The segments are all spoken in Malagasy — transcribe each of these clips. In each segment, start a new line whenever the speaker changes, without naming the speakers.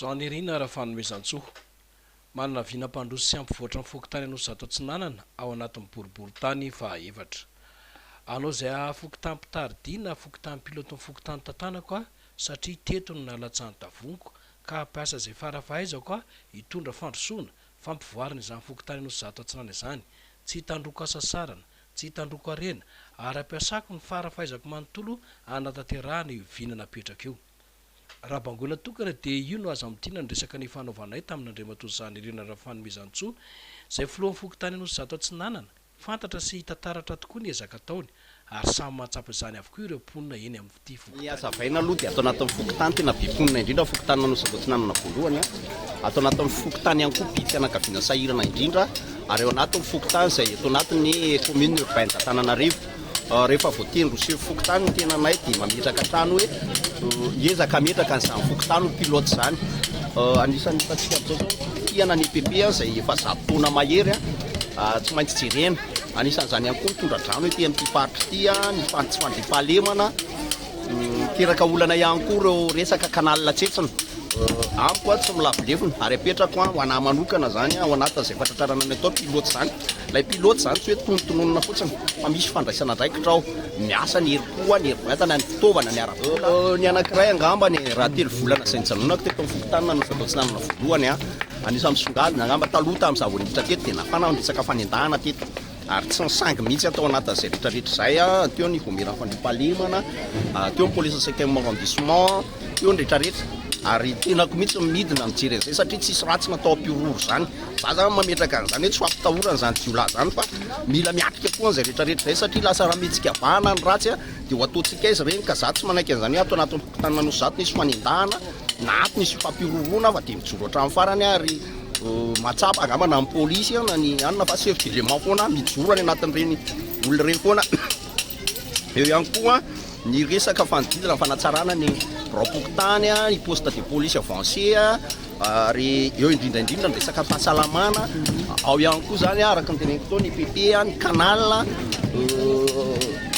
Zanirina raha fanomezan-tsoa manana vinam-pandroso sy ampivoatra ny fokotany anosy zato atsinanana ao anatin'ny boribory-tany fahaefatra. Anao izay afokotampitaridiana afokotampy piloty ny fokotany tantanako a satria teto no nalatsany davoniko ka ampiasa izay farafahaizako a hitondra fandrosoana fampivoarana izany fokotany anosy zato atsinana izany, tsy hitandroko asa sarana, tsy hitandroko arena ary ampiasako ny farafahaizako manontolo anatanterahana io vinana petraka io. Raha bangoina tokana dia io no azo amitiana ny resaka ny fanaovanay tamin'Andriamatoa Zanirina raha fanomezan-tsoa izay filohan'ny fokotany anosy zato atsinanana fantatra sy hitantaratra tokoa ny ezaka ataony ary samy mahatsapa izany avokoa ireo mponina eny amin'ity fokotany.
Ny azavaina aloha dia atao anatin'ny fokotany tena be mponina indrindra fokotany anosy zato atsinanana voalohany a, atao anatin'ny fokotany ihany koa mpifianakaviana sahirana indrindra ary ao anatin'ny fokotany izay atao anatin'ny commune urbaine d'Antananarivo. Rehefa voateny rosevo fokotany ny tenanay dia mametraka trano hoe ezaka metraka n'izany fokotany ho pilote izany. Anisan'ny hitantsika amin'izao zao tiana ny EPP izay efa 100 taona mahery tsy maintsy jerena. Anisan'izany ihany koa mitondra drano ety amin'ity faritra ity ny tsy fandriampahalemana teraka olana ihany koa ireo resaka kanalina tsetsina amiko tsy milavolevina ary apetrako ho anahy manokana zany ao anatin'izay fatratrarana ny atao pilote izany. Ilay pilote izany tsy hoe tonontononina fotsiny fa misy fandraisana andraikitra ao, miasa ny herim-po ny herim-batana ny fitaovana ny ara-bola. Ny anankiray angambany raha 3 volana izay nijanonako teto amin'ny fokotany anosy zato atsinanana voalohany anisan'ny misongadina angamba taloha tamin'izaho vao niditra teto dia nafana resaka fanendahana teto ary tsy nisangy mihitsy atao anatin'izay rehetrarehetra izay teo ny vomerany fandriampahalemana, teo ny police 5e arrondissement, teo ny rehetrarehetra ary tenako mihitsy midina mijery an'izay satria tsisy ratsy natao am-piroro zany. Za zany mametraka an'izany hoe tsy fampitahorana zany jiolahy zany fa mila miatrika koa an'izay rehetrarehetra izay satria lasa raha mihetsika vahana ny ratsy dia ho ataontsika izy reny ka za tsy manaiky an'izany hoe atao anatin'ny fokotany anosy zato nisy fanendahana na ato nisy fampirorona fa dia mijoro hatramin'ny farany ary matsapa angamba na amin'ny polisy na ny anona fa chef d'élément foana mijoro any anatin'ireny olona ireny foana. Eo ihany koa ny resaka fanodidina fanatsarana ny rampokotany ny poste de police avancé ary eo indrindraindrindra ny resaka fahasalamana ao ihany koa zany araka ny teneniko tao ny EPP ny canal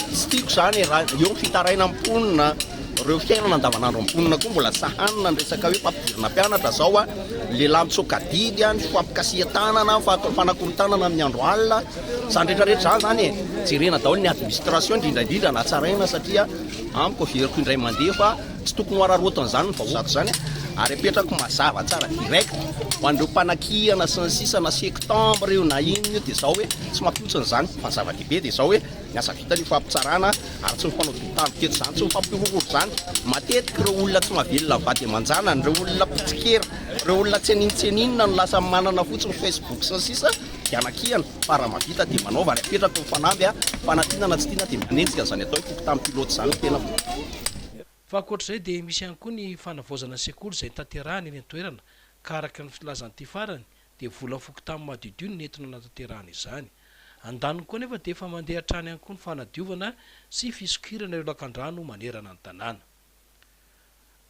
tsy tiako zany raha eo fitaraina amponina ireo fiainana andavanandro amponina koa mbola sahanina ny resaka hoe fampidirana mpianatra zao lehilahy mitsokadidy ny fampikasihan-tanana fanakorontanana amin'ny andro alina zany rehetrarehetra zany jerena daholo ny administration indrindraindrindra na tsaraina satria amiko veriko indray mandeha fa tsy tokony ho ararotan'izany ny vaozato zany ary apetrako mazava tsara direct ho an'ireo mpanakihana sy ny sisa na septembre eo na inona dia zao hoe tsy mampihotsana izany fa zava-dehibe dia zao hoe miasa vita ny fampitsarana ary tsy mifanao tamby teto izany tsy mifampirororo izany. Matetika ireo olona tsy mahavelona vady aman-janany, ireo olona pitsikera, ireo olona tseninitseninina no lasa manana fotsiny Facebook sy ny sisa dia anakihana fa raha mahavita dia manaova ary apetraka ny fanamby fanatinana tsy tiana dia manenjika izany atao hoe fokotany pilote izany tena.
Fa ankoatr'izay dia misy ihany koa ny fanavaozana sekoly izay tanterahana eny an-toerana ka araka ny filazan'ity farany dia vola fokotany mahadidio ny nentina natanterahana izany. Andaniny koa nefa dia efa mandeha hatrany ihany koa ny fanadiovana sy fisokirana ireo lakan-drano manerana ny tanàna.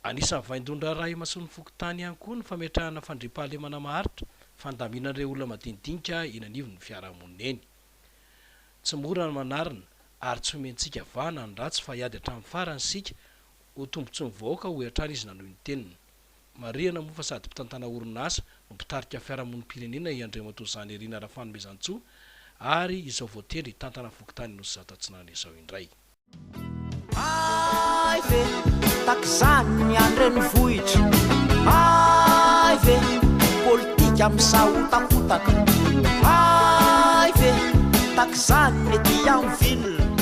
Anisan'ny vaindondra ray mason'ny fokotany ihany koa ny fametrahana fandriampahalemana maharitra fandaminan'ireo olona madinidinika eny anivon'ny fiarahamonina eny. Tsy mora ny manarina ary tsy omentsika vahana ny ratsy fa hiady hatramin'ny farany sika ho tombotsy ny vahoaka ho hatrany izy nanohy ny teniny. Marihana moa fa sady mpitantana orinasa no mpitarika fiarahamonim-pirenena i Andriamatoa Zanirina raha fanomezan-tsoa ary izao voatendry tantana fokotany anosy zato atsinanana izao indray.
Ai ve takizany ny andreny vohitra, ai ve politika misahotakotaka, ai ve takizany ny ety amin'ny ville